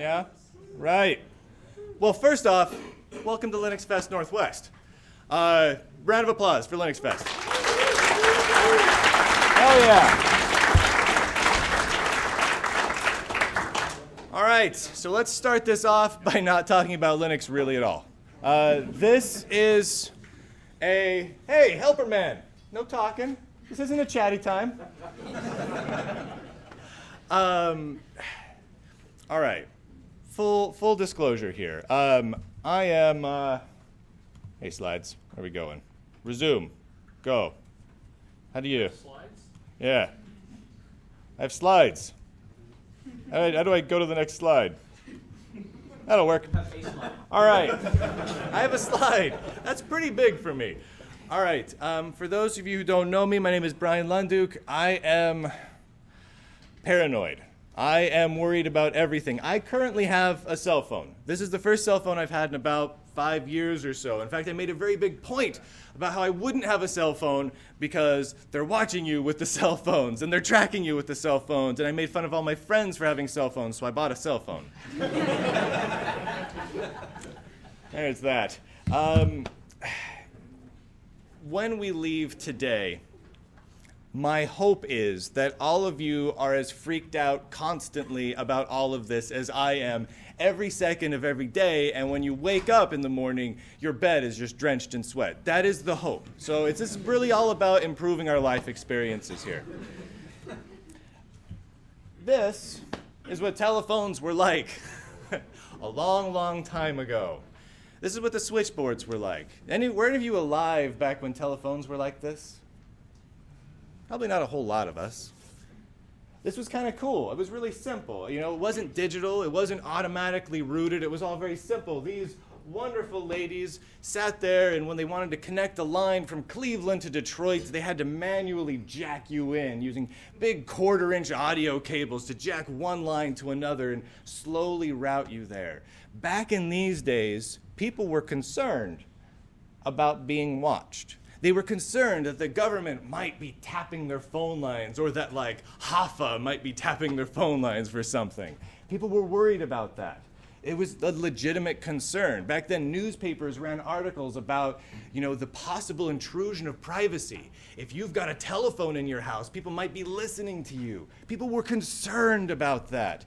Yeah? Right. Well, first off, welcome to LinuxFest Northwest. Round of applause for LinuxFest. Hell yeah. All right, so let's start this off by not talking about Linux really at all. This is a, hey, helper man, no talking. This isn't a chatty time. All right, full disclosure here. I am, hey slides, where are we going? Resume, go. How do you? Slides? Yeah, I have slides. How do I go to the next slide? That'll work. All right. I have a slide. That's pretty big for me. All right. For those of you who don't know me, my name is Brian Lunduke. I am paranoid. I am worried about everything. I currently have a cell phone. This is the first cell phone I've had in about 5 years or so. In fact, I made a very big point about how I wouldn't have a cell phone because they're watching you with the cell phones and they're tracking you with the cell phones. And I made fun of all my friends for having cell phones, so I bought a cell phone. There's that. When we leave today, my hope is that all of you are as freaked out constantly about all of this as I am every second of every day, and when you wake up in the morning, your bed is just drenched in sweat. That is the hope. So this is really all about improving our life experiences here. This is what telephones were like a long, long time ago. This is what the switchboards were like. Were any of you alive back when telephones were like this? Probably not a whole lot of us. This was kind of cool. It was really simple. You know, it wasn't digital. It wasn't automatically routed. It was all very simple. These wonderful ladies sat there, and when they wanted to connect a line from Cleveland to Detroit, they had to manually jack you in using big 1/4-inch audio cables to jack one line to another and slowly route you there. Back in these days, people were concerned about being watched. They were concerned that the government might be tapping their phone lines, or that, like, Hoffa might be tapping their phone lines for something. People were worried about that. It was a legitimate concern. Back then, newspapers ran articles about, you know, the possible intrusion of privacy. If you've got a telephone in your house, people might be listening to you. People were concerned about that.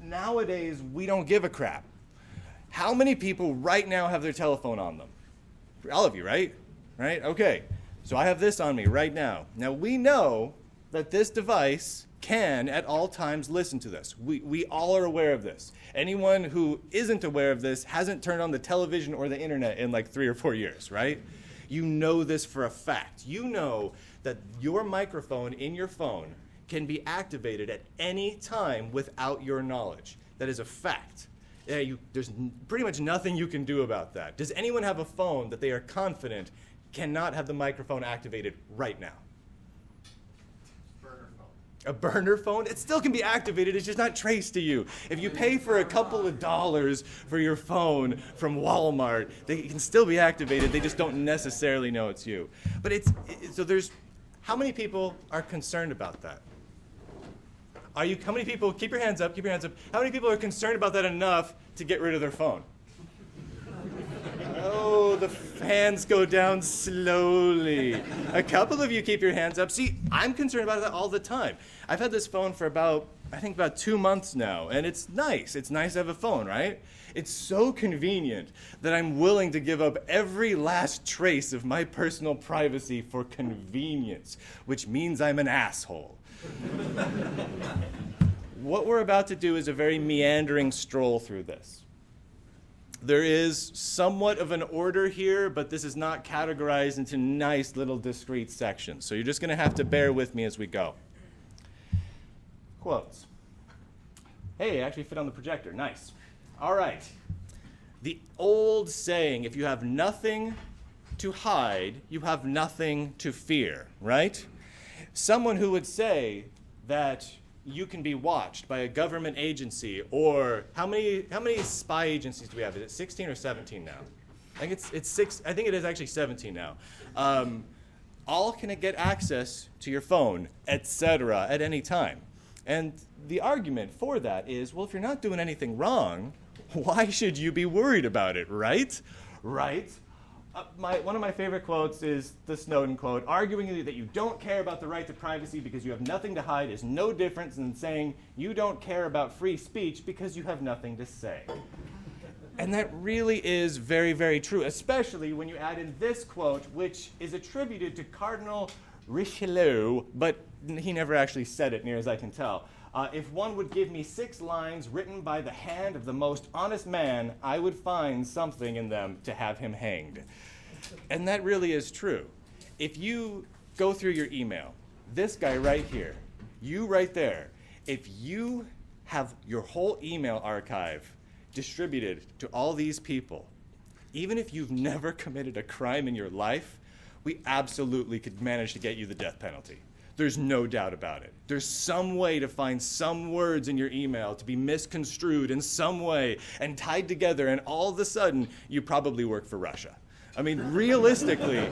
Nowadays, we don't give a crap. How many people right now have their telephone on them? All of you, right? Right? Okay. So I have this on me right now. Now, we know that this device can, at all times, listen to this. We all are aware of this. Anyone who isn't aware of this hasn't turned on the television or the internet in like 3 or 4 years, right? You know this for a fact. You know that your microphone in your phone can be activated at any time without your knowledge. That is a fact. There's pretty much nothing you can do about that. Does anyone have a phone that they are confident cannot have the microphone activated right now? Burner phone. A burner phone? It still can be activated, it's just not traced to you. If you pay for a couple of dollars for your phone from Walmart, they can still be activated, they just don't necessarily know it's you. But how many people are concerned about that? How many people, keep your hands up, how many people are concerned about that enough to get rid of their phone? Oh, the hands go down slowly. A couple of you keep your hands up. See, I'm concerned about that all the time. I've had this phone for about 2 months now, and it's nice. It's nice to have a phone, right? It's so convenient that I'm willing to give up every last trace of my personal privacy for convenience, which means I'm an asshole. What we're about to do is a very meandering stroll through this. There is somewhat of an order here, but this is not categorized into nice little discrete sections. So you're just going to have to bear with me as we go. Quotes. Hey, it actually fit on the projector. Nice. All right. The old saying, if you have nothing to hide, you have nothing to fear, right? Someone who would say that you can be watched by a government agency, or how many spy agencies do we have? Is it 16 or 17 now? I think it's 6. I think it is actually 17 now. All can get access to your phone, etc., at any time. And the argument for that is, well, if you're not doing anything wrong, why should you be worried about it, right? Right? One of my favorite quotes is the Snowden quote: arguing that you don't care about the right to privacy because you have nothing to hide is no different than saying you don't care about free speech because you have nothing to say. And that really is very, very true, especially when you add in this quote, which is attributed to Cardinal Richelieu, but he never actually said it, near as I can tell. If one would give me 6 lines written by the hand of the most honest man, I would find something in them to have him hanged. And that really is true. If you go through your email, this guy right here, you right there, if you have your whole email archive distributed to all these people, even if you've never committed a crime in your life, we absolutely could manage to get you the death penalty. There's no doubt about it. There's some way to find some words in your email to be misconstrued in some way and tied together, and all of a sudden, you probably work for Russia. I mean, realistically,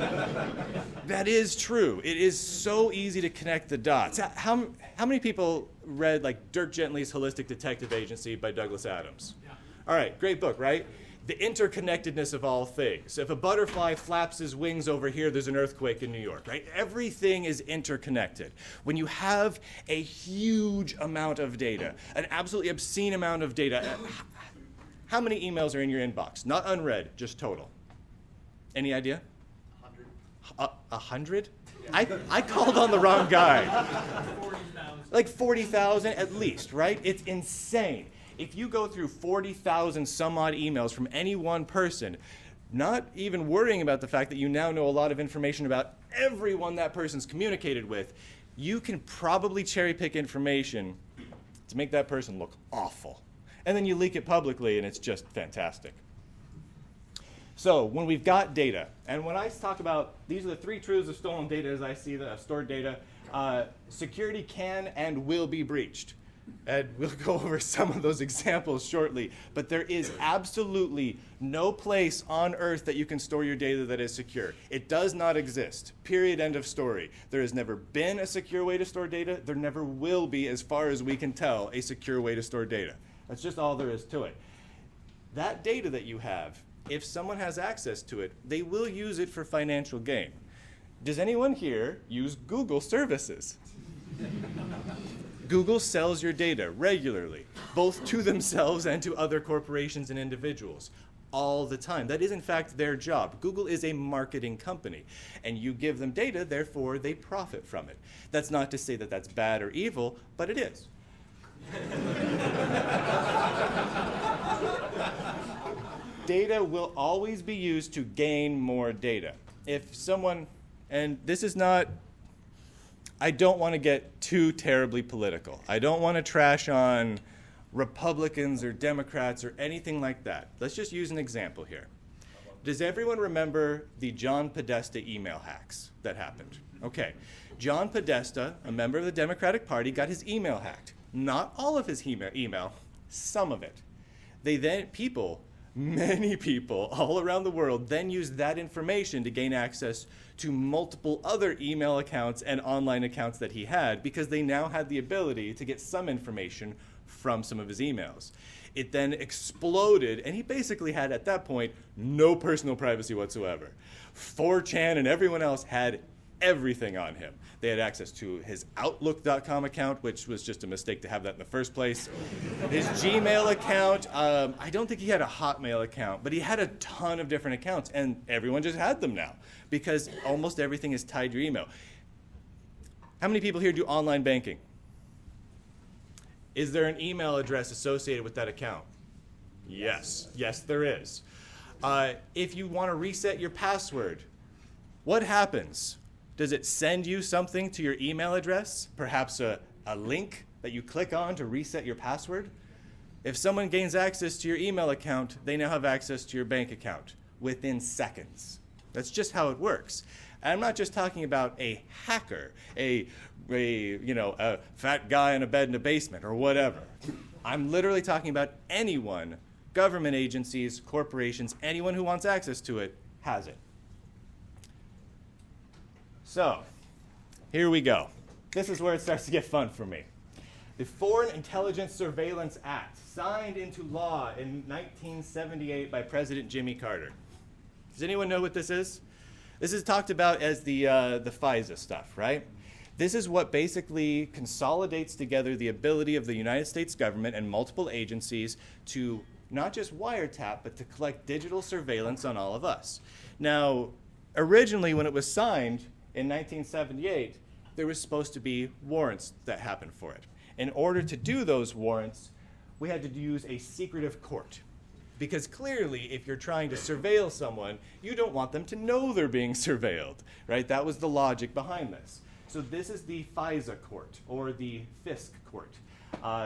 that is true. It is so easy to connect the dots. How many people read like Dirk Gently's Holistic Detective Agency by Douglas Adams? Yeah. All right, great book, right? The interconnectedness of all things. If a butterfly flaps his wings over here, there's an earthquake in New York, right? Everything is interconnected. When you have a huge amount of data, an absolutely obscene amount of data, how many emails are in your inbox? Not unread, just total. Any idea? 100. 100? I called on the wrong guy. 40,000. Like 40,000 at least, right? It's insane. If you go through 40,000 some odd emails from any one person, not even worrying about the fact that you now know a lot of information about everyone that person's communicated with, you can probably cherry pick information to make that person look awful. And then you leak it publicly and it's just fantastic. So when we've got data, and when I talk about, these are the 3 truths of stolen data as I see the stored data, security can and will be breached. And we'll go over some of those examples shortly, but there is absolutely no place on earth that you can store your data that is secure. It does not exist. Period, end of story. There has never been a secure way to store data. There never will be, as far as we can tell, a secure way to store data. That's just all there is to it. That data that you have, if someone has access to it, they will use it for financial gain. Does anyone here use Google services? Google sells your data regularly, both to themselves and to other corporations and individuals, all the time. That is, in fact, their job. Google is a marketing company, and you give them data, therefore they profit from it. That's not to say that that's bad or evil, but it is. Data will always be used to gain more data. If someone, and this is not, I don't want to get too terribly political. I don't want to trash on Republicans or Democrats or anything like that. Let's just use an example here. Does everyone remember the John Podesta email hacks that happened? Okay. John Podesta, a member of the Democratic Party, got his email hacked. Not all of his email, some of it. Many people all around the world then used that information to gain access to multiple other email accounts and online accounts that he had, because they now had the ability to get some information from some of his emails. It then exploded, and he basically had, at that point, no personal privacy whatsoever. 4chan and everyone else had everything on him. They had access to his Outlook.com account, which was just a mistake to have that in the first place. His Gmail account, I don't think he had a Hotmail account, but he had a ton of different accounts, and everyone just had them now because almost everything is tied to your email. How many people here do online banking? Is there an email address associated with that account? Yes. Yes, there is. If you want to reset your password, what happens? Does it send you something to your email address? Perhaps a link that you click on to reset your password? If someone gains access to your email account, they now have access to your bank account within seconds. That's just how it works. And I'm not just talking about a hacker, a fat guy in a bed in a basement or whatever. I'm literally talking about anyone, government agencies, corporations, anyone who wants access to it has it. So, here we go. This is where it starts to get fun for me. The Foreign Intelligence Surveillance Act, signed into law in 1978 by President Jimmy Carter. Does anyone know what this is? This is talked about as the FISA stuff, right? This is what basically consolidates together the ability of the United States government and multiple agencies to not just wiretap, but to collect digital surveillance on all of us. Now, originally when it was signed in 1978, there was supposed to be warrants that happened for it. In order to do those warrants, we had to use a secretive court. Because clearly, if you're trying to surveil someone, you don't want them to know they're being surveilled, right? That was the logic behind this. So this is the FISA court, or the FISC court.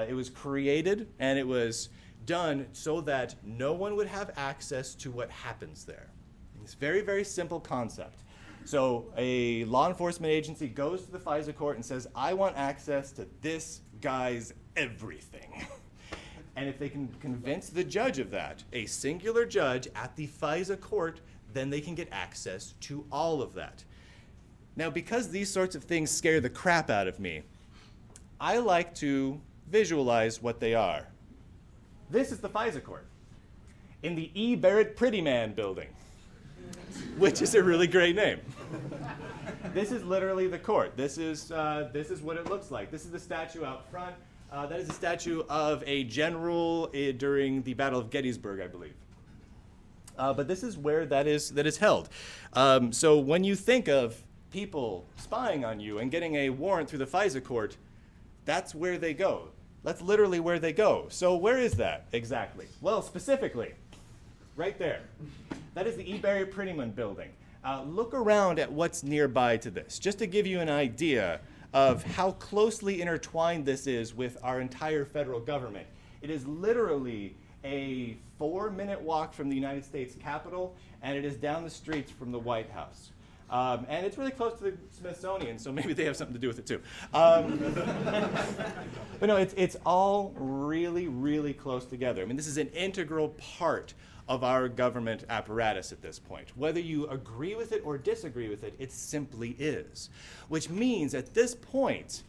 It was created, and it was done so that no one would have access to what happens there. It's a very, very simple concept. So a law enforcement agency goes to the FISA court and says, I want access to this guy's everything. And if they can convince the judge of that, a singular judge at the FISA court, then they can get access to all of that. Now, because these sorts of things scare the crap out of me, I like to visualize what they are. This is the FISA court in the E. Barrett Prettyman building, which is a really great name. This is literally the court. This is what it looks like. This is the statue out front. That is a statue of a general during the Battle of Gettysburg, I believe. But this is where that is held. So when you think of people spying on you and getting a warrant through the FISA court, that's where they go. That's literally where they go. So where is that exactly? Well, specifically, right there. That is the E. Barrett Prettyman building. Look around at what's nearby to this, just to give you an idea of how closely intertwined this is with our entire federal government. It is literally a 4-minute walk from the United States Capitol, and it is down the streets from the White House. And it's really close to the Smithsonian, so maybe they have something to do with it too. But no, it's all really, really close together. I mean, this is an integral part of our government apparatus at this point. Whether you agree with it or disagree with it, it simply is. Which means at this point,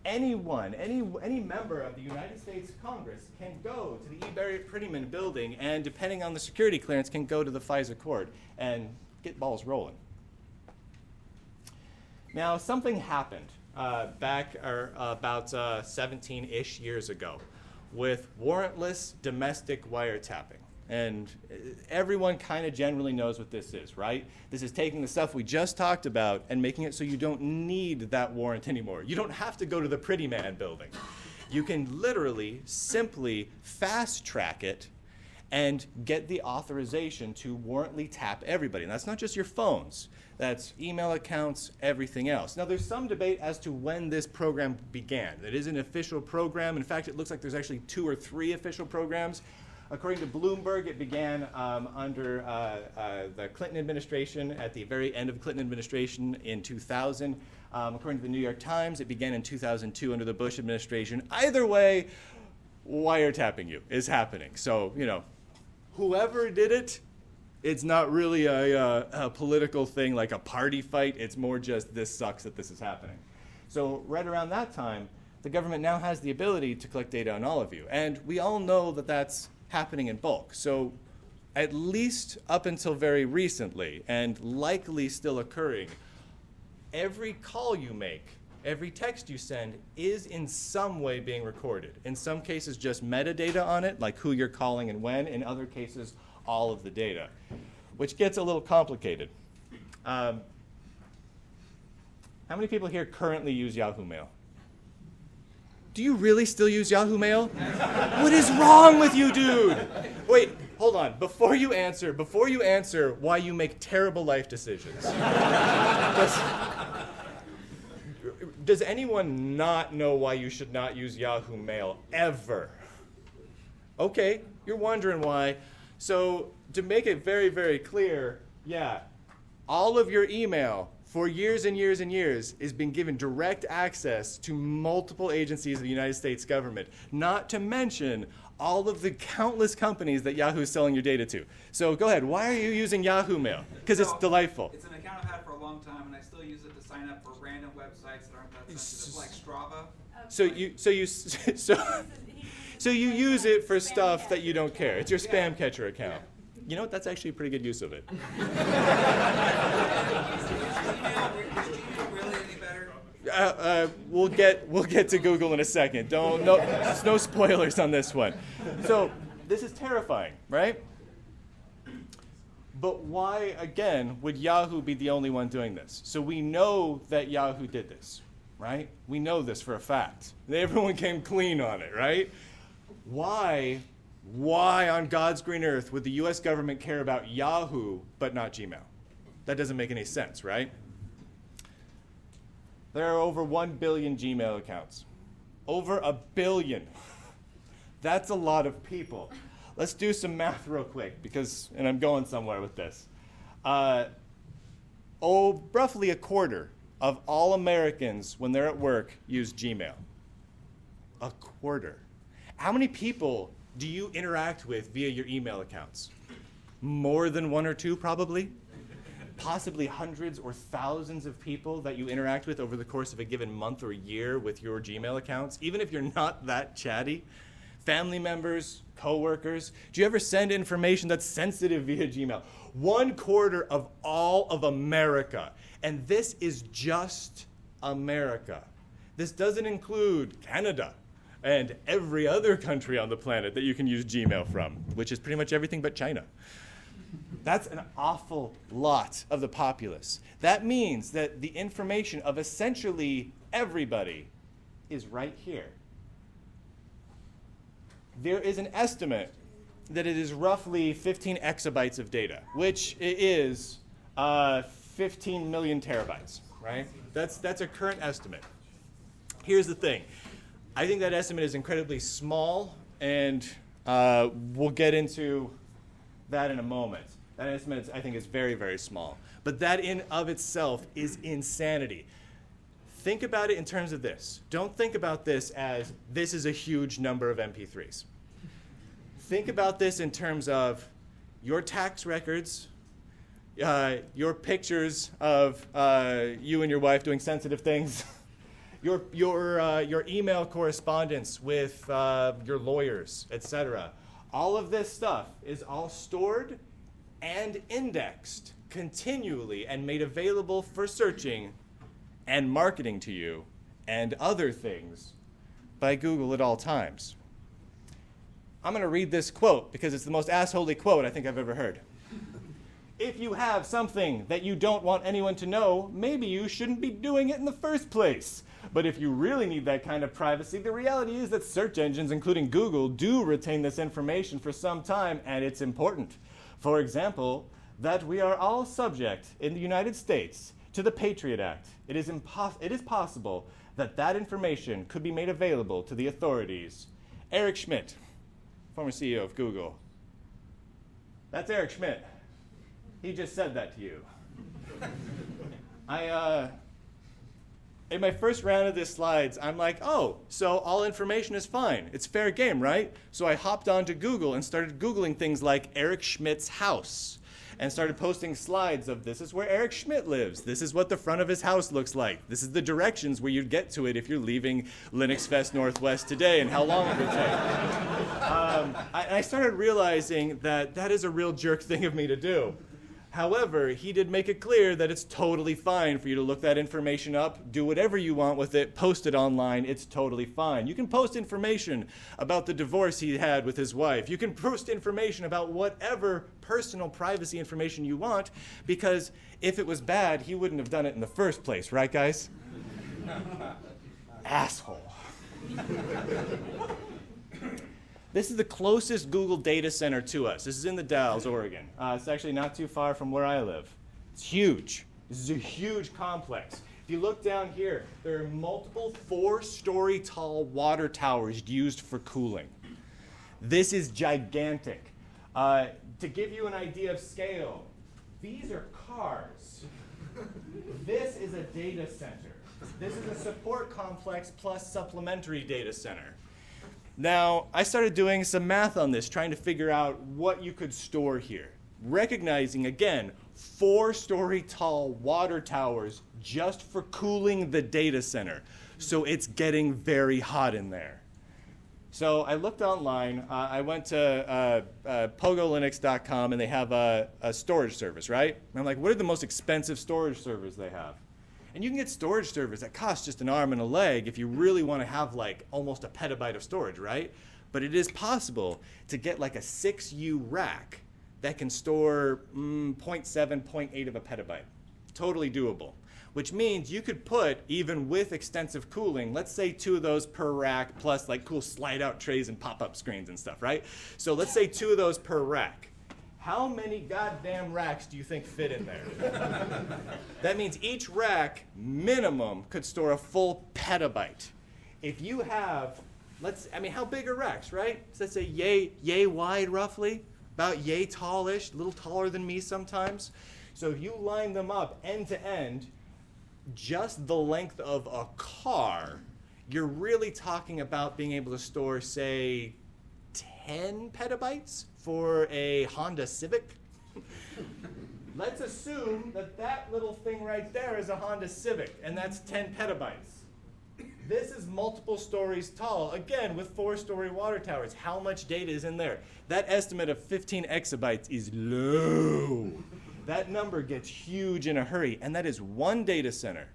anyone, any member of the United States Congress can go to the E. Barrett Prettyman building and, depending on the security clearance, can go to the FISA court and get balls rolling. Now, something happened back about 17-ish years ago with warrantless domestic wiretapping. And everyone kind of generally knows what this is, right? This is taking the stuff we just talked about and making it so you don't need that warrant anymore. You don't have to go to the Prettyman building. You can literally simply fast track it and get the authorization to warrantly tap everybody. And that's not just your phones. That's email accounts, everything else. Now, there's some debate as to when this program began. It is an official program. In fact, it looks like there's actually 2 or 3 official programs. According to Bloomberg, it began under the Clinton administration, at the very end of the Clinton administration in 2000. According to the New York Times, it began in 2002 under the Bush administration. Either way, wiretapping you is happening. So, you know, whoever did it, it's not really a political thing like a party fight. It's more just this sucks that this is happening. So right around that time, the government now has the ability to collect data on all of you. And we all know that that's happening in bulk. So at least up until very recently, and likely still occurring, every call you make, every text you send is in some way being recorded. In some cases, just metadata on it, like who you're calling and when. In other cases, all of the data, which gets a little complicated. How many people here currently use Yahoo Mail? Do you really still use Yahoo Mail? What is wrong with you, dude? Wait, hold on. Before you answer why you make terrible life decisions. Does anyone not know why you should not use Yahoo Mail ever? Okay, you're wondering why. So to make it very, very clear, yeah, all of your email for years and years and years is being given direct access to multiple agencies of the United States government, not to mention all of the countless companies that Yahoo is selling your data to. So go ahead, why are you using Yahoo Mail? Because it's delightful. It's an account I've had for a long time, and I still use it to sign up for random websites that aren't that sensitive, like Strava. So you use it for stuff that you don't care. It's your spam catcher account. You know what? That's actually a pretty good use of it. We'll get to Google in a second. There's no spoilers on this one. So this is terrifying, right? But why, again, would Yahoo be the only one doing this? So we know that Yahoo did this, right? We know this for a fact. Everyone came clean on it, right? Why on God's green earth would the US government care about Yahoo but not Gmail? That doesn't make any sense, right? There are over 1 billion Gmail accounts. Over 1 billion. That's a lot of people. Let's do some math real quick, and I'm going somewhere with this. Roughly a quarter of all Americans, when they're at work, use Gmail. A quarter. How many people do you interact with via your email accounts? More than one or two, probably? Possibly hundreds or thousands of people that you interact with over the course of a given month or year with your Gmail accounts, even if you're not that chatty. Family members, coworkers. Do you ever send information that's sensitive via Gmail? 1/4 of all of America. And this is just America. This doesn't include Canada and every other country on the planet that you can use Gmail from, which is pretty much everything but China. That's an awful lot of the populace. That means that the information of essentially everybody is right here. There is an estimate that it is roughly 15 exabytes of data, which is 15 million terabytes, right? That's a current estimate. Here's the thing. I think that estimate is incredibly small, and we'll get into that in a moment. That estimate, I think, is very, very small. But that in of itself is insanity. Think about it in terms of this. Don't think about this as this is a huge number of MP3s. Think about this in terms of your tax records, your pictures of you and your wife doing sensitive things, your email correspondence with your lawyers, etc. All of this stuff is all stored and indexed continually and made available for searching and marketing to you and other things by Google at all times. I'm going to read this quote because it's the most assholey quote I think I've ever heard. If you have something that you don't want anyone to know, maybe you shouldn't be doing it in the first place. But if you really need that kind of privacy, the reality is that search engines, including Google, do retain this information for some time, and it's important. For example, that we are all subject in the United States to the Patriot Act. It is possible that that information could be made available to the authorities. Eric Schmidt, former CEO of Google. That's Eric Schmidt. He just said that to you. In my first round of these slides, I'm like, oh, so all information is fine. It's fair game, right? So I hopped onto Google and started Googling things like Eric Schmidt's house and started posting slides of this is where Eric Schmidt lives. This is what the front of his house looks like. This is the directions where you'd get to it if you're leaving LinuxFest Northwest today and how long it would take. I started realizing that that is a real jerk thing of me to do. However, he did make it clear that it's totally fine for you to look that information up, do whatever you want with it, post it online, it's totally fine. You can post information about the divorce he had with his wife. You can post information about whatever personal privacy information you want, because if it was bad, he wouldn't have done it in the first place, right, guys? Asshole. This is the closest Google data center to us. This is in the Dalles, Oregon. It's actually not too far from where I live. It's huge. This is a huge complex. If you look down here, there are multiple 4-story tall water towers used for cooling. This is gigantic. To give you an idea of scale, these are cars. This is a data center. This is a support complex plus supplementary data center. Now, I started doing some math on this, trying to figure out what you could store here. Recognizing, again, 4-story tall water towers just for cooling the data center. So it's getting very hot in there. So I looked online. I went to pogolinux.com, and they have a storage service, right? And I'm like, what are the most expensive storage servers they have? And you can get storage servers that cost just an arm and a leg if you really want to have like almost a petabyte of storage, right? But it is possible to get like a 6U rack that can store 0.7, 0.8 of a petabyte. Totally doable. Which means you could put, even with extensive cooling, let's say 2 of those per rack plus like cool slide out trays and pop-up screens and stuff, right? So let's say 2 of those per rack. How many goddamn racks do you think fit in there? That means each rack, minimum, could store a full petabyte. If you have, how big are racks, right? So let's say yay wide roughly, about yay tallish, a little taller than me sometimes. So if you line them up end to end, just the length of a car, you're really talking about being able to store, say, 10 petabytes for a Honda Civic. Let's assume that that little thing right there is a Honda Civic, and that's 10 petabytes. This is multiple stories tall, again, with 4-story water towers. How much data is in there? That estimate of 15 exabytes is low. That number gets huge in a hurry, and that is one data center.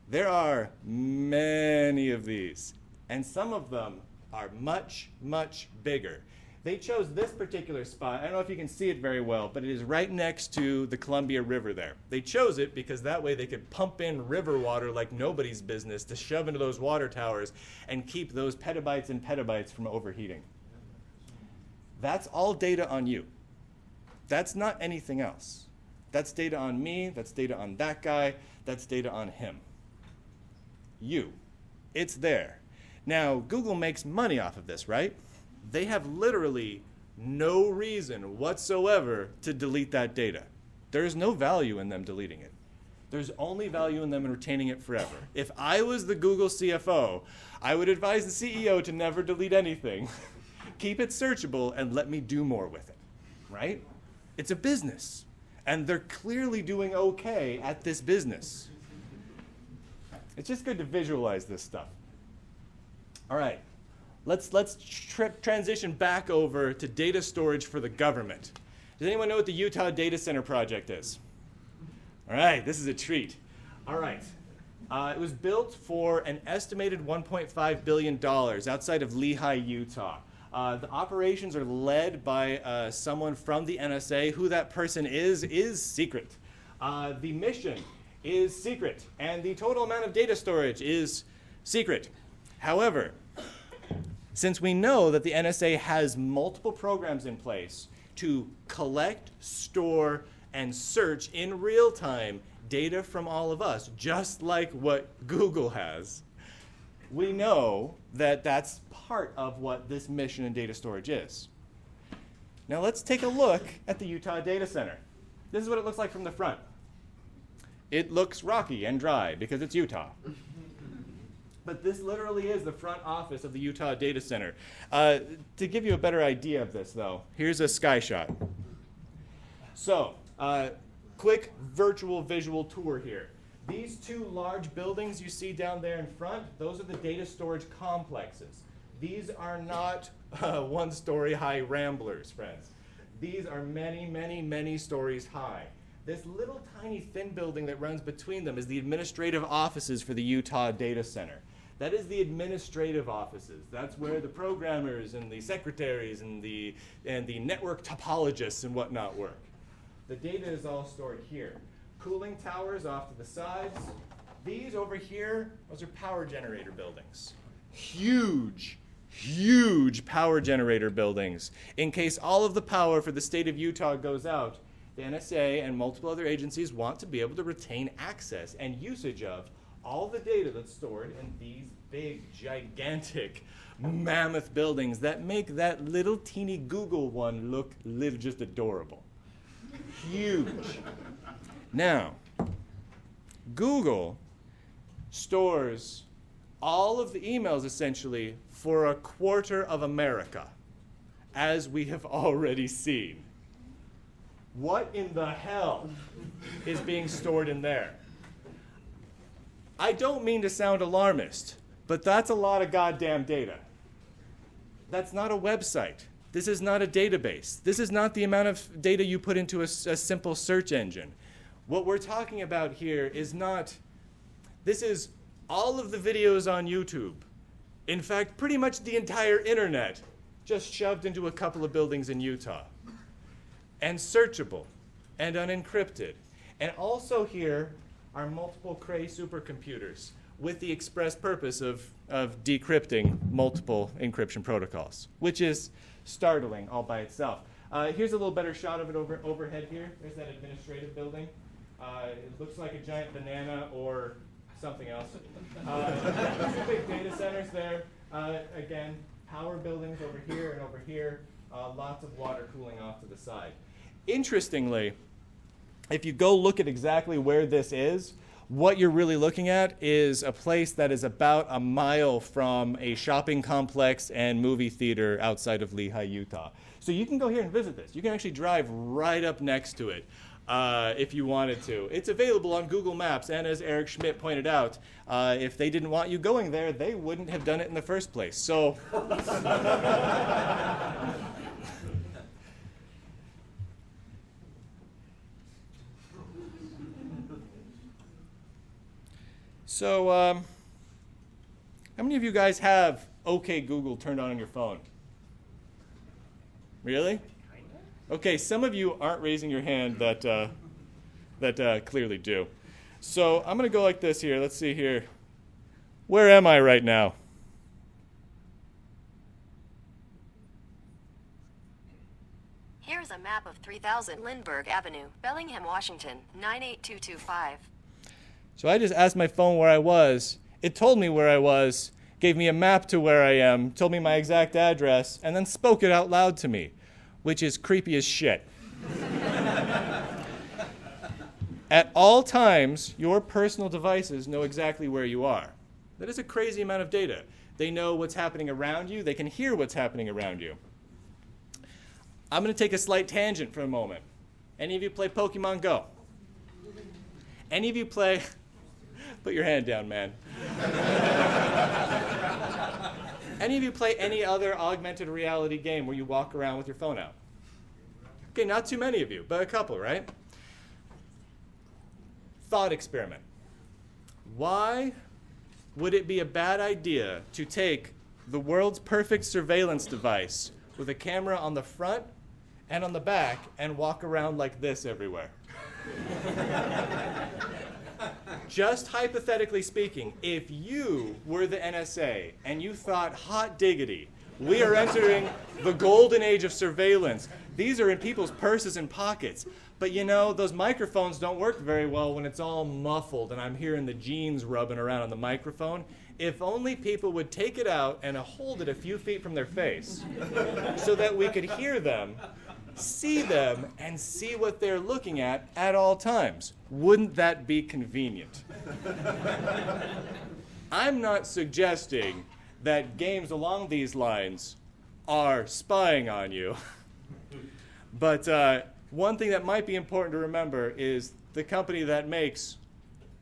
There are many of these, and some of them are much, much bigger. They chose this particular spot. I don't know if you can see it very well, but it is right next to the Columbia River there. They chose it because that way they could pump in river water like nobody's business to shove into those water towers and keep those petabytes and petabytes from overheating. That's all data on you. That's not anything else. That's data on me, that's data on that guy, that's data on him. You. It's there. Now, Google makes money off of this, right? They have literally no reason whatsoever to delete that data. There is no value in them deleting it. There's only value in them retaining it forever. If I was the Google CFO, I would advise the CEO to never delete anything. Keep it searchable and let me do more with it, right? It's a business, and they're clearly doing okay at this business. It's just good to visualize this stuff. All right, let's transition back over to data storage for the government. Does anyone know what the Utah Data Center project is? All right, this is a treat. All right, it was built for an estimated $1.5 billion outside of Lehi, Utah. The operations are led by someone from the NSA. Who that person is secret. The mission is secret, and the total amount of data storage is secret. However, since we know that the NSA has multiple programs in place to collect, store, and search in real time data from all of us, just like what Google has, we know that that's part of what this mission in data storage is. Now let's take a look at the Utah Data Center. This is what it looks like from the front. It looks rocky and dry because it's Utah. But this literally is the front office of the Utah Data Center. To give you a better idea of this, though, here's a sky shot. So, quick virtual visual tour here. These two large buildings you see down there in front, those are the data storage complexes. These are not one-story high ramblers, friends. These are many, many, many stories high. This little tiny thin building that runs between them is the administrative offices for the Utah Data Center. That is the administrative offices. That's where the programmers and the secretaries and the network topologists and whatnot work. The data is all stored here. Cooling towers off to the sides. These over here, those are power generator buildings. Huge, huge power generator buildings. In case all of the power for the state of Utah goes out, the NSA and multiple other agencies want to be able to retain access and usage of all the data that's stored in these big, gigantic, mammoth buildings that make that little teeny Google one look just adorable. Huge. Now, Google stores all of the emails, essentially, for 1/4 of America, as we have already seen. What in the hell is being stored in there? I don't mean to sound alarmist, but that's a lot of goddamn data. That's not a website. This is not a database. This is not the amount of data you put into a simple search engine. What we're talking about here is not, this is all of the videos on YouTube. In fact, pretty much the entire internet just shoved into a couple of buildings in Utah. And searchable and unencrypted. And also here are multiple Cray supercomputers with the express purpose of decrypting multiple encryption protocols, which is startling all by itself. Here's a little better shot of it overhead here. There's that administrative building. It looks like a giant banana or something else. Two big data centers there. Again, power buildings over here and over here. Lots of water cooling off to the side. Interestingly, if you go look at exactly where this is, what you're really looking at is a place that is about a mile from a shopping complex and movie theater outside of Lehi, Utah. So you can go here and visit this. You can actually drive right up next to it if you wanted to. It's available on Google Maps, and as Eric Schmidt pointed out, if they didn't want you going there, they wouldn't have done it in the first place. So. So, how many of you guys have OK Google turned on your phone? Really? Okay, some of you aren't raising your hand that clearly do. So I'm going to go like this here. Let's see here. Where am I right now? Here's a map of 3000 Lindbergh Avenue, Bellingham, Washington, 98225. So I just asked my phone where I was. It told me where I was, gave me a map to where I am, told me my exact address, and then spoke it out loud to me, which is creepy as shit. At all times, your personal devices know exactly where you are. That is a crazy amount of data. They know what's happening around you. They can hear what's happening around you. I'm going to take a slight tangent for a moment. Any of you play Pokemon Go? Any of you play... Put your hand down, man. Any of you play any other augmented reality game where you walk around with your phone out? Okay, not too many of you, but a couple, right? Thought experiment. Why would it be a bad idea to take the world's perfect surveillance device with a camera on the front and on the back and walk around like this everywhere? Just hypothetically speaking, if you were the NSA and you thought, hot diggity, we are entering the golden age of surveillance. These are in people's purses and pockets. But you know, those microphones don't work very well when it's all muffled and I'm hearing the jeans rubbing around on the microphone. If only people would take it out and hold it a few feet from their face so that we could hear them, see them, and see what they're looking at all times. Wouldn't that be convenient? I'm not suggesting that games along these lines are spying on you. But one thing that might be important to remember is the company that makes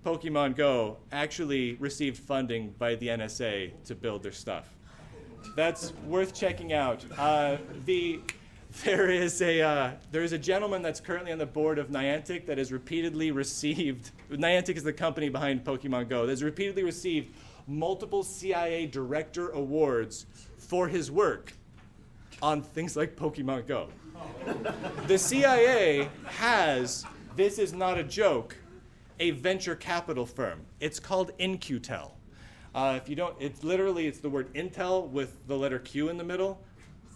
Pokemon Go actually received funding by the NSA to build their stuff. That's worth checking out. There is a gentleman that's currently on the board of Niantic that has repeatedly received, Niantic is the company behind Pokemon Go, that has repeatedly received multiple CIA director awards for his work on things like Pokemon Go. The CIA has, this is not a joke, a venture capital firm. It's called InQtel. If you don't, it's the word Intel with the letter Q in the middle.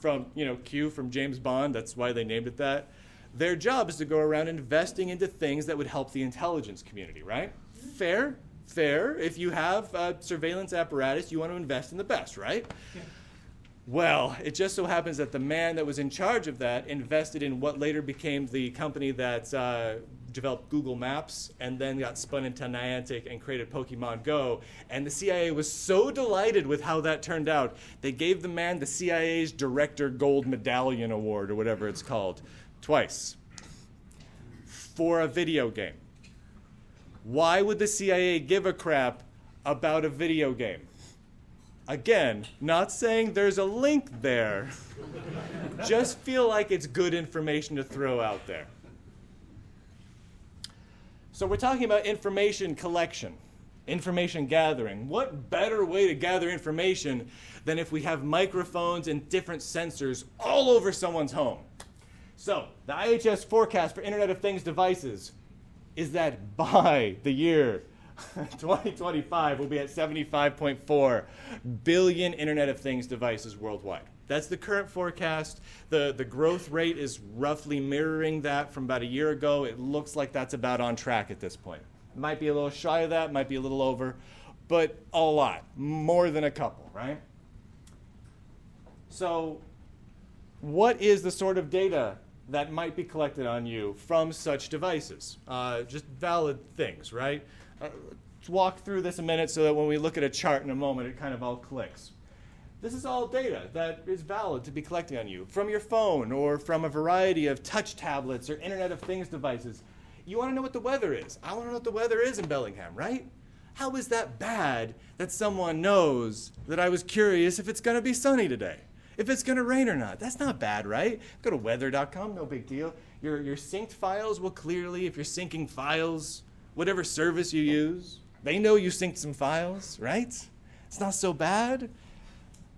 From, Q from James Bond, that's why they named it that. Their job is to go around investing into things that would help the intelligence community, right? Fair. If you have a surveillance apparatus, you want to invest in the best, right? Yeah. Well, it just so happens that the man that was in charge of that invested in what later became the company that developed Google Maps and then got spun into Niantic and created Pokemon Go. And the CIA was so delighted with how that turned out, they gave the man the CIA's Director Gold Medallion Award, or whatever it's called, twice, for a video game. Why would the CIA give a crap about a video game. Again, not saying there's a link there. Just feel like it's good information to throw out there. So we're talking about information collection, information gathering. What better way to gather information than if we have microphones and different sensors all over someone's home? So the IHS forecast for Internet of Things devices is that by the year 2025, we'll be at 75.4 billion Internet of Things devices worldwide. That's the current forecast. The growth rate is roughly mirroring that from about a year ago. It looks like that's about on track at this point. Might be a little shy of that, might be a little over, but a lot, more than a couple, right? So what is the sort of data that might be collected on you from such devices? Just valid things, right? Let's walk through this a minute so that when we look at a chart in a moment, it kind of all clicks. This is all data that is valid to be collecting on you from your phone or from a variety of touch tablets or Internet of Things devices. You want to know what the weather is. I want to know what the weather is in Bellingham, right? How is that bad that someone knows that I was curious if it's going to be sunny today? If it's going to rain or not? That's not bad, right? Go to weather.com, no big deal. Your synced files will clearly, if you're syncing files, whatever service you use, they know you synced some files, right? It's not so bad.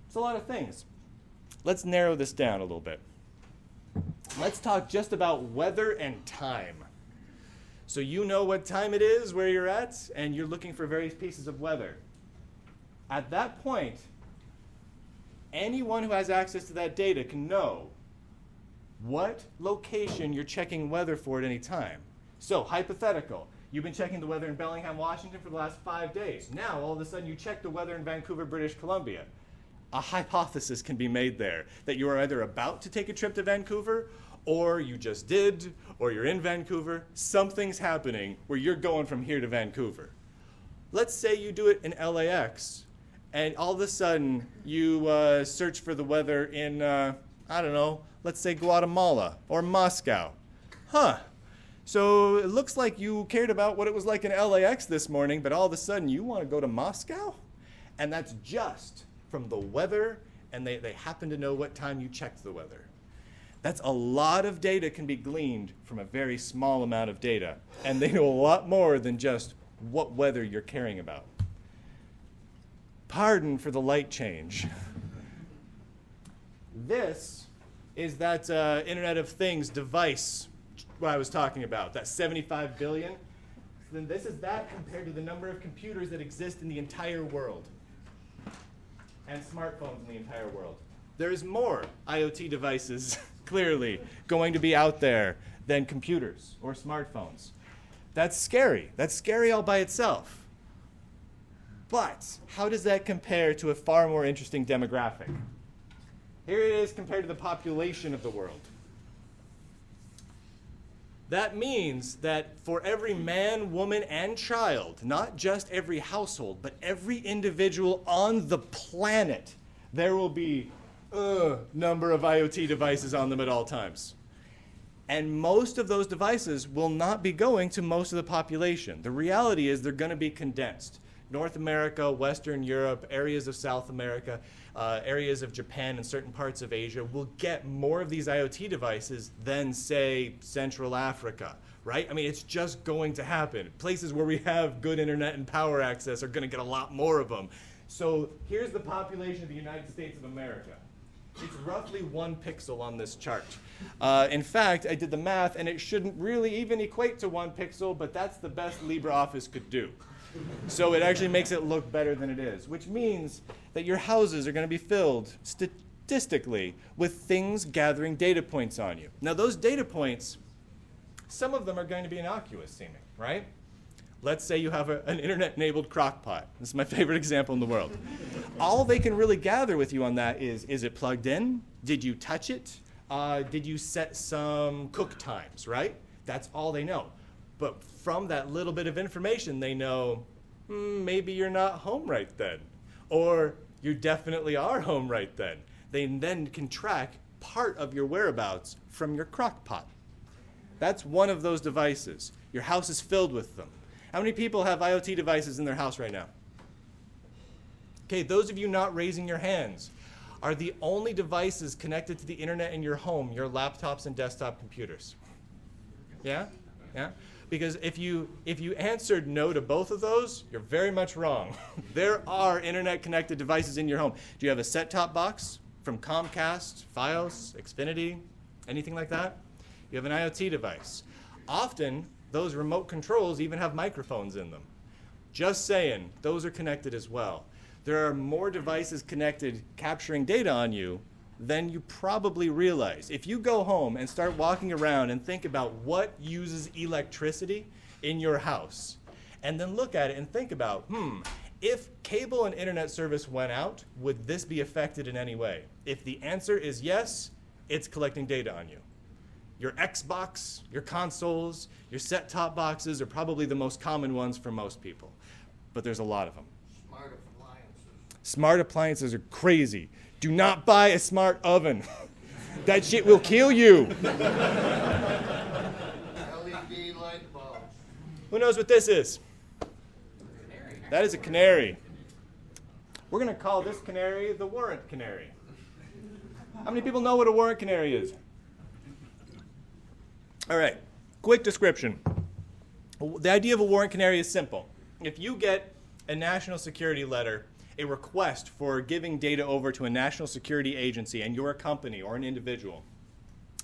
It's a lot of things. Let's narrow this down a little bit. Let's talk just about weather and time. So you know what time it is, where you're at, and you're looking for various pieces of weather. At that point, anyone who has access to that data can know what location you're checking weather for at any time. So, hypothetical. You've been checking the weather in Bellingham, Washington for the last 5 days. Now, all of a sudden, you check the weather in Vancouver, British Columbia. A hypothesis can be made there that you are either about to take a trip to Vancouver, or you just did, or you're in Vancouver. Something's happening where you're going from here to Vancouver. Let's say you do it in LAX, and all of a sudden you search for the weather in, I don't know, let's say Guatemala or Moscow. So it looks like you cared about what it was like in LAX this morning, but all of a sudden you want to go to Moscow? And that's just from the weather, and they happen to know what time you checked the weather. That's a lot of data can be gleaned from a very small amount of data, and they know a lot more than just what weather you're caring about. Pardon for the light change. This is that Internet of Things device what I was talking about, that 75 billion. Then this is that compared to the number of computers that exist in the entire world and smartphones in the entire world. There's more IoT devices, clearly, going to be out there than computers or smartphones. That's scary. That's scary all by itself. But how does that compare to a far more interesting demographic? Here it is compared to the population of the world. That means that for every man, woman, and child, not just every household, but every individual on the planet, there will be a number of IoT devices on them at all times. And most of those devices will not be going to most of the population. The reality is they're going to be condensed. North America, Western Europe, areas of South America, areas of Japan and certain parts of Asia will get more of these IoT devices than, say, Central Africa, right? I mean, it's just going to happen. Places where we have good internet and power access are going to get a lot more of them. So here's the population of the United States of America. It's roughly 1 pixel on this chart. In fact, I did the math, and it shouldn't really even equate to 1 pixel, but that's the best LibreOffice could do. So it actually makes it look better than it is, which means that your houses are going to be filled statistically with things gathering data points on you. Now, those data points, some of them are going to be innocuous seeming, right? Let's say you have an internet-enabled crock pot. This is my favorite example in the world. All they can really gather with you on that is it plugged in? Did you touch it? Did you set some cook times, right? That's all they know. But from that little bit of information, they know, maybe you're not home right then. Or you definitely are home right then. They then can track part of your whereabouts from your crock pot. That's one of those devices. Your house is filled with them. How many people have IoT devices in their house right now? Okay, those of you not raising your hands, are the only devices connected to the internet in your home your laptops and desktop computers? Yeah? Yeah? Because if you answered no to both of those, you're very much wrong. There are internet-connected devices in your home. Do you have a set-top box from Comcast, Fios, Xfinity, anything like that? You have an IoT device. Often, those remote controls even have microphones in them. Just saying, those are connected as well. There are more devices connected capturing data on you than you probably realize. If you go home and start walking around and think about what uses electricity in your house, and then look at it and think about, if cable and internet service went out, would this be affected in any way? If the answer is yes, it's collecting data on you. Your Xbox, your consoles, your set-top boxes are probably the most common ones for most people, but there's a lot of them. Smart appliances. Smart appliances are crazy. Do not buy a smart oven. That shit will kill you. LED light bulbs. Who knows what this is? That is a canary. We're going to call this canary the Warrant canary. How many people know what a Warrant canary is? All right, quick description. The idea of a Warrant canary is simple. If you get a national security letter, a request for giving data over to a national security agency, and you're a company or an individual,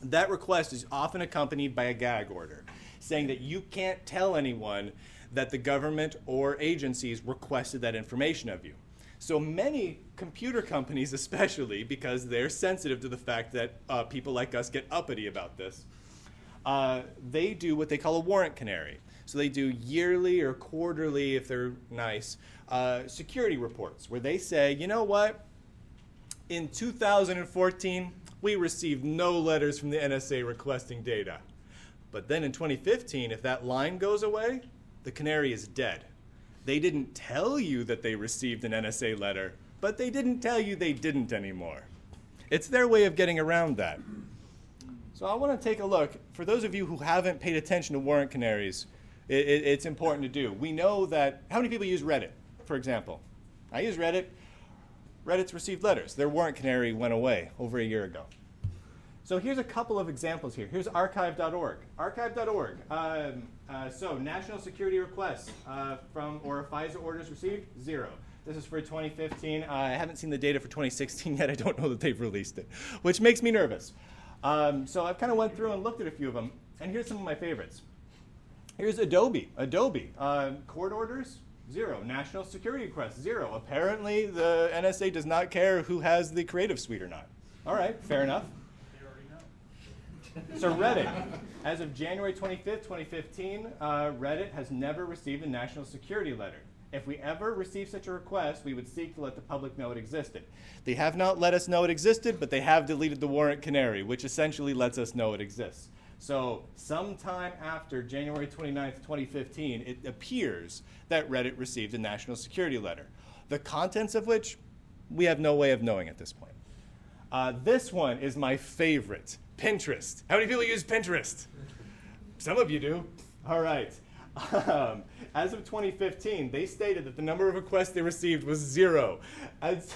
that request is often accompanied by a gag order saying that you can't tell anyone that the government or agencies requested that information of you. So many computer companies, especially because they're sensitive to the fact that people like us get uppity about this, they do what they call a warrant canary. So they do yearly or quarterly, if they're nice, security reports where they say, you know what, in 2014, we received no letters from the NSA requesting data. But then in 2015, if that line goes away, the canary is dead. They didn't tell you that they received an NSA letter, but they didn't tell you they didn't anymore. It's their way of getting around that. So I want to take a look. For those of you who haven't paid attention to warrant canaries, it's important to do. We know that, how many people use Reddit, for example? I use Reddit. Reddit's received letters. Their warrant canary went away over a year ago. So here's a couple of examples here. Here's archive.org. Archive.org. So national security requests from or FISA orders received, 0. This is for 2015. I haven't seen the data for 2016 yet. I don't know that they've released it, which makes me nervous. So I've kind of went through and looked at a few of them, and here's some of my favorites. Here's Adobe. Court orders, 0. National security requests, 0. Apparently, the NSA does not care who has the Creative Suite or not. All right, fair enough. So Reddit, as of January 25th, 2015, Reddit has never received a national security letter. If we ever receive such a request, we would seek to let the public know it existed. They have not let us know it existed, but they have deleted the warrant canary, which essentially lets us know it exists. So sometime after January 29th, 2015, it appears that Reddit received a national security letter, the contents of which we have no way of knowing at this point. This one is my favorite. Pinterest. How many people use Pinterest? Some of you do. All right. As of 2015, they stated that the number of requests they received was 0. As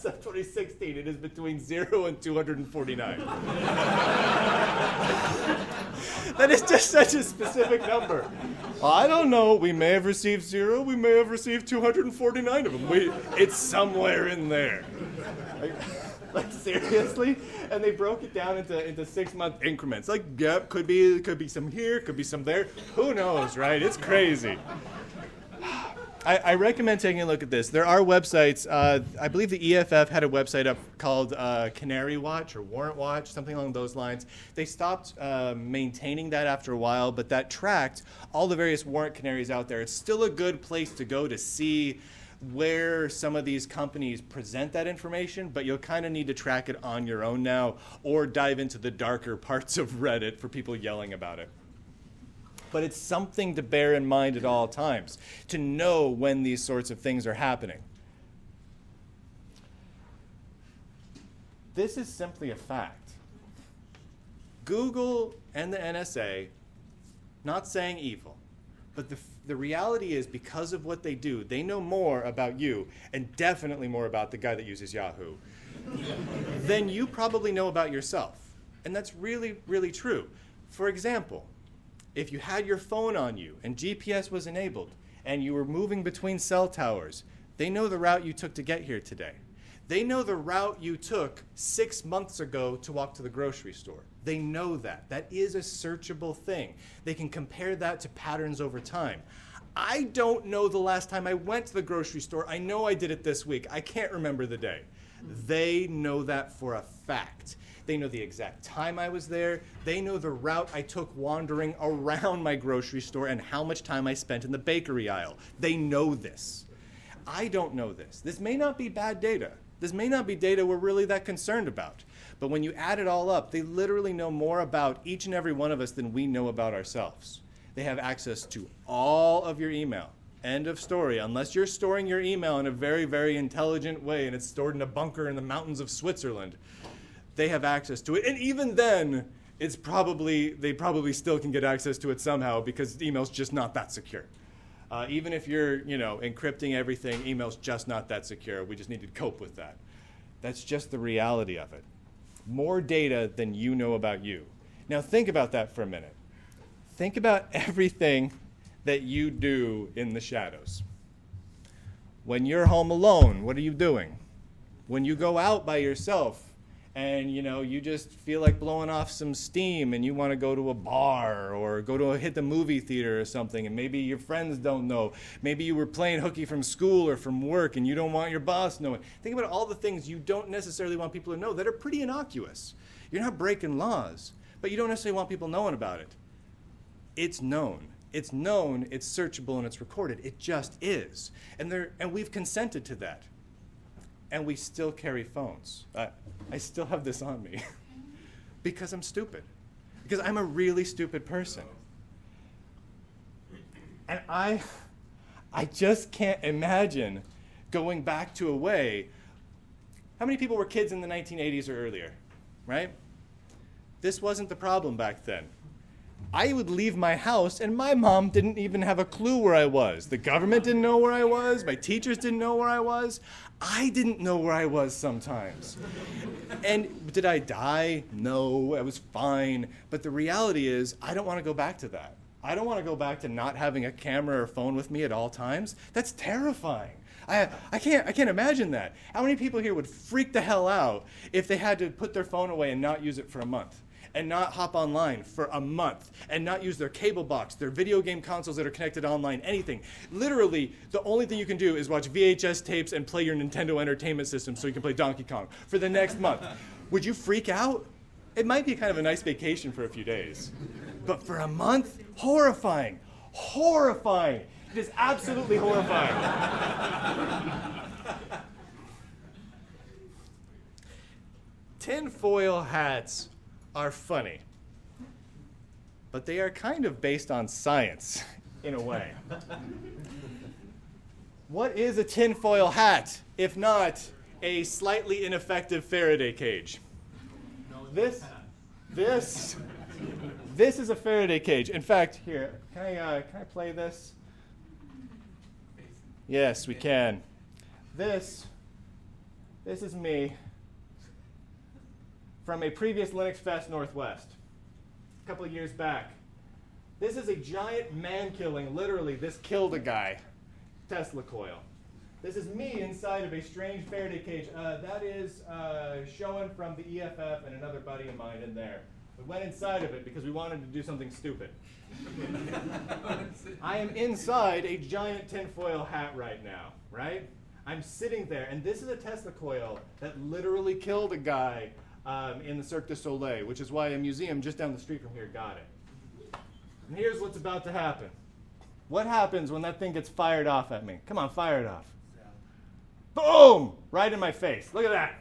of 2016, it is between 0 and 249. That is just such a specific number. I don't know. We may have received 0. We may have received 249 of them. It's somewhere in there. Like seriously? And they broke it down into 6-month increments. Like, yep, could be some here, could be some there. Who knows, right? It's crazy. I recommend taking a look at this. There are websites. I believe the EFF had a website up called Canary Watch or Warrant Watch, something along those lines. They stopped maintaining that after a while, but that tracked all the various warrant canaries out there. It's still a good place to go to see where some of these companies present that information, but you'll kind of need to track it on your own now or dive into the darker parts of Reddit for people yelling about it. But it's something to bear in mind at all times, to know when these sorts of things are happening. This is simply a fact. Google and the NSA, not saying evil, But the reality is, because of what they do, they know more about you, and definitely more about the guy that uses Yahoo, than you probably know about yourself. And that's really, really true. For example, if you had your phone on you and GPS was enabled and you were moving between cell towers, they know the route you took to get here today. They know the route you took 6 months ago to walk to the grocery store. They know that. That is a searchable thing. They can compare that to patterns over time. I don't know the last time I went to the grocery store. I know I did it this week. I can't remember the day. They know that for a fact. They know the exact time I was there. They know the route I took wandering around my grocery store and how much time I spent in the bakery aisle. They know this. I don't know this. This may not be bad data. This may not be data we're really that concerned about. But when you add it all up, they literally know more about each and every one of us than we know about ourselves. They have access to all of your email. End of story. Unless you're storing your email in a very, very intelligent way and it's stored in a bunker in the mountains of Switzerland, they have access to it. And even then, they probably still can get access to it somehow because email's just not that secure. Even if you're, encrypting everything, email's just not that secure. We just need to cope with that. That's just the reality of it. More data than you know about you. Now think about that for a minute. Think about everything that you do in the shadows. When you're home alone, what are you doing? When you go out by yourself and you just feel like blowing off some steam and you want to go to a bar or hit the movie theater or something, and maybe your friends don't know. Maybe you were playing hooky from school or from work and you don't want your boss knowing. Think about all the things you don't necessarily want people to know that are pretty innocuous. You're not breaking laws, but you don't necessarily want people knowing about it. It's known. It's known, it's searchable, and it's recorded. It just is. And we've consented to that. And we still carry phones. I still have this on me because I'm stupid. Because I'm a really stupid person. And I just can't imagine going back to a way. How many people were kids in the 1980s or earlier, right? This wasn't the problem back then. I would leave my house, and my mom didn't even have a clue where I was. The government didn't know where I was. My teachers didn't know where I was. I didn't know where I was sometimes. And did I die? No, I was fine. But the reality is, I don't want to go back to that. I don't want to go back to not having a camera or phone with me at all times. That's terrifying. I can't imagine that. How many people here would freak the hell out if they had to put their phone away and not use it for a month? And not hop online for a month, and not use their cable box, their video game consoles that are connected online, anything. Literally, the only thing you can do is watch VHS tapes and play your Nintendo Entertainment System so you can play Donkey Kong for the next month. Would you freak out? It might be kind of a nice vacation for a few days. But for a month? Horrifying. Horrifying. It is absolutely horrifying. Tinfoil hats are funny, but they are kind of based on science in a way. What is a tinfoil hat if not a slightly ineffective Faraday cage? This is a Faraday cage. In fact, here, can I play this? Yes, we can. This is me from a previous LinuxFest Northwest, a couple of years back. This is a giant man-killing, literally, this killed a guy, Tesla coil. This is me inside of a strange Faraday cage. That is Schoen from the EFF and another buddy of mine in there. We went inside of it because we wanted to do something stupid. I am inside a giant tinfoil hat right now, right? I'm sitting there, and this is a Tesla coil that literally killed a guy in the Cirque du Soleil, which is why a museum just down the street from here got it. And here's what's about to happen. What happens when that thing gets fired off at me? Come on, fire it off. Boom! Right in my face. Look at that.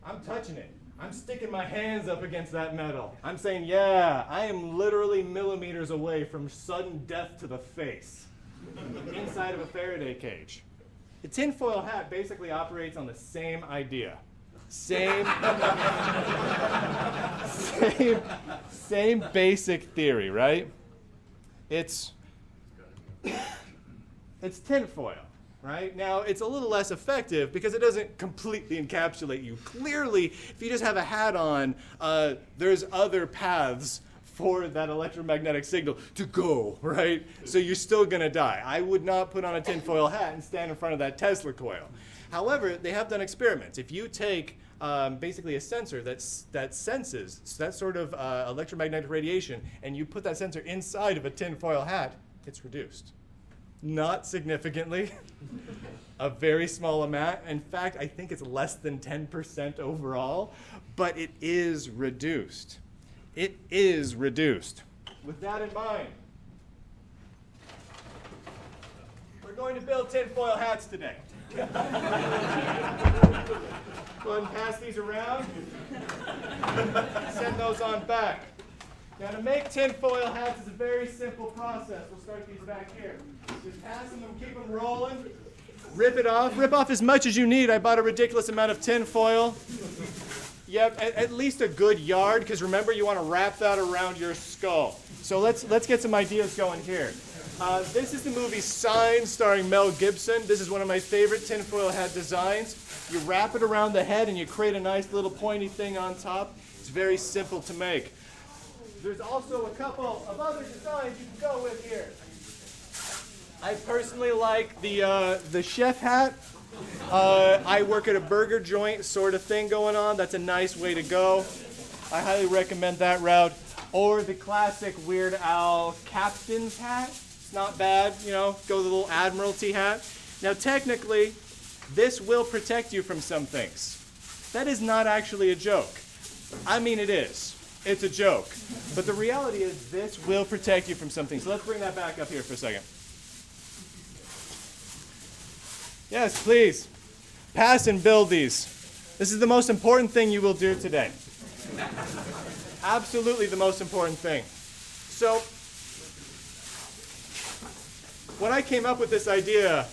I'm touching it. I'm sticking my hands up against that metal. I'm saying, yeah, I am literally millimeters away from sudden death to the face inside of a Faraday cage. The tinfoil hat basically operates on the same idea. Same basic theory, right? It's it's tinfoil, right? Now, it's a little less effective because it doesn't completely encapsulate you. Clearly, if you just have a hat on, there's other paths for that electromagnetic signal to go, right? So you're still going to die. I would not put on a tinfoil hat and stand in front of that Tesla coil. However, they have done experiments. If you take basically a sensor that senses that sort of electromagnetic radiation, and you put that sensor inside of a tinfoil hat, it's reduced. Not significantly, a very small amount. In fact, I think it's less than 10% overall, but it is reduced. It is reduced. With that in mind, we're going to build tinfoil hats today. Go ahead and pass these around. Send those on back. Now, to make tinfoil hats is a very simple process. We'll start these back here. Just pass them and keep them rolling. Rip it off. Rip off as much as you need. I bought a ridiculous amount of tinfoil. Yep, at least a good yard, because remember, you want to wrap that around your skull. So let's get some ideas going here. This is the movie Sign, starring Mel Gibson. This is one of my favorite tinfoil hat designs. You wrap it around the head and you create a nice little pointy thing on top. It's very simple to make. There's also a couple of other designs you can go with here. I personally like the chef hat. I work at a burger joint sort of thing going on. That's a nice way to go. I highly recommend that route. Or the classic Weird Al captain's hat. It's not bad, you know, go with a little Admiralty hat. Now technically, this will protect you from some things. That is not actually a joke. I mean, it is. It's a joke. But the reality is this will protect you from some things. So let's bring that back up here for a second. Yes, please. Pass and build these. This is the most important thing you will do today. Absolutely the most important thing. So, when I came up with this idea,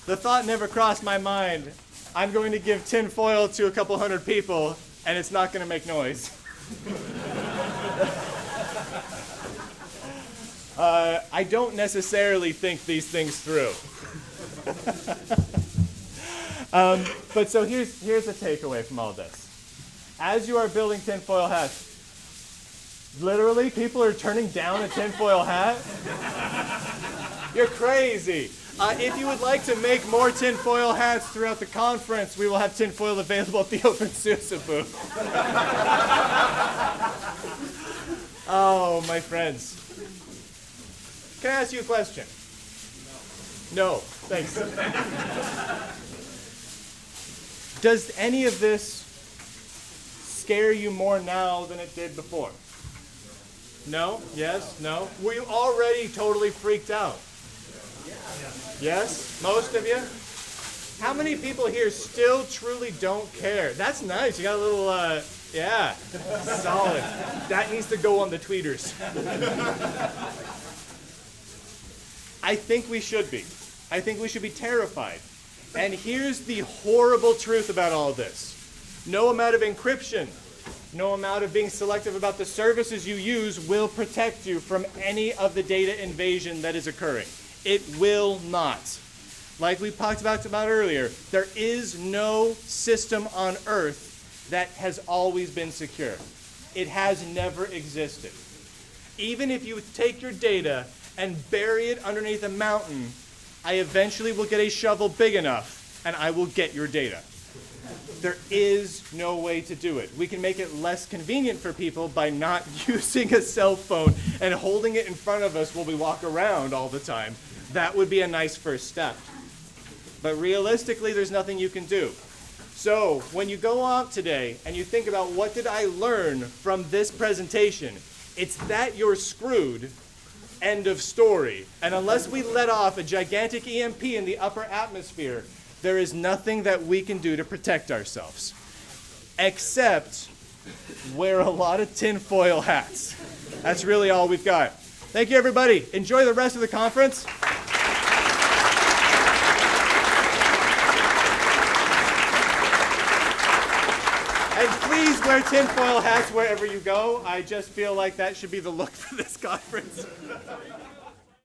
the thought never crossed my mind, I'm going to give tin foil to a couple hundred people, and it's not going to make noise. I don't necessarily think these things through. But so here's the takeaway from all this. As you are building tinfoil hats, literally people are turning down a tinfoil hat? You're crazy. If you would like to make more tinfoil hats throughout the conference, we will have tinfoil available at the OpenSUSE booth. Oh, my friends. Can I ask you a question? No, thanks. Does any of this scare you more now than it did before? No? Yes? No? Were you already totally freaked out? Yes? Most of you? How many people here still truly don't care? That's nice. You got a little, yeah, solid. That needs to go on the tweeters. I think we should be. I think we should be terrified. And here's the horrible truth about all this. No amount of encryption, no amount of being selective about the services you use will protect you from any of the data invasion that is occurring. It will not. Like we talked about earlier, there is no system on Earth that has always been secure. It has never existed. Even if you take your data and bury it underneath a mountain, I eventually will get a shovel big enough and I will get your data. There is no way to do it. We can make it less convenient for people by not using a cell phone and holding it in front of us while we walk around all the time. That would be a nice first step. But realistically, there's nothing you can do. So when you go out today and you think about what did I learn from this presentation, it's that you're screwed. End of story. And unless we let off a gigantic EMP in the upper atmosphere, there is nothing that we can do to protect ourselves. Except wear a lot of tinfoil hats. That's really all we've got. Thank you, everybody. Enjoy the rest of the conference. And please wear tinfoil hats wherever you go. I just feel like that should be the look for this conference.